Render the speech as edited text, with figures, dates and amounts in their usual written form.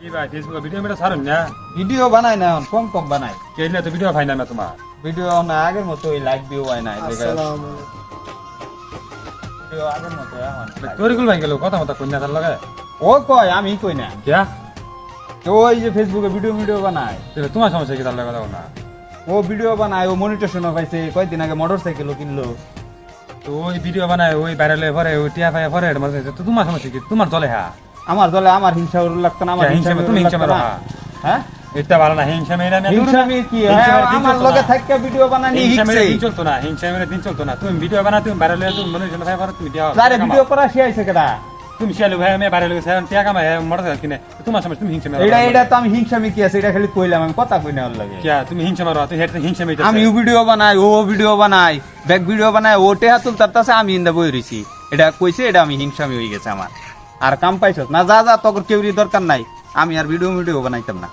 কি ভাই ফেসবুকে ভিডিও মেটা ছাড়ুন না ভিডিও বানাই না এখন কম কম বানাই কে না তো ভিডিও পাই না তোমার ভিডিও না আগের মতো ওই লাইক ভিউ হয় না ভিডিও আগের মতো এখন তরিকুল ভাই গেল কথা মতো কন্যা তার লাগে ও কয় আমি কই না কিয়া ওই যে ফেসবুকে ভিডিও বানায় তোমার সমস্যা কি তার লাগে কথা না ও ভিডিও বানায় ও মনিটেশন পাইছে কয়েকদিন আগে মোটরসাইকেলও কিনলো তো ওই ভিডিও বানায় ওই ভাইরাল হয়ে পরে ওই টিয়া পায় পরে তো তোমার সমস্যা কি তোমার চলে হ্যাঁ আমার দলে আমার হিংসা লাগতো না আমার হিংসা তুমি হিংসা মারো হ্যাঁ এটা ভালো না হিংসা মেরে আমি হিংসা মেয়ে কি আমার লগে থাইকা ভিডিও বানানি হিংসা মেরে হিংসা দিন চলতো না হিংসা মেরে দিন চলতো না তুমি ভিডিও বানা তুমি ভাইরাল হয়ে তুমি মনে জন্য ভাই পরে তুমি দিয়া আরে ভিডিও করা শিখাইছে কেডা তুমি শিয়ালু ভাই আমি ভাইরাল হয়ে গেছে টিয়া কামাই মোটরসাইকেল কিনে তোমার সমস্যা তুমি হিংসা মেরো এটা তো আমি হিংসা মেয়ে কি আছে এটা খালি কইলাম আমি কথা কই না ওর লাগে কিয়া তুমি হিংসা মারো তুমি হেড হিংসা মেরে আমি ভিডিও বানাই ও ভিডিও বানাই ব্যাক ভিডিও বানাই ও টেহা তুলতাছে আমি ইন্দা বই রইছি এটা কইছে এটা আমি হিংসামি হয়ে গেছে আমার আর কাম পাইছত না যা যা তোর কেউরি দরকার নাই আমি আর ভিডিও বানাইতাম না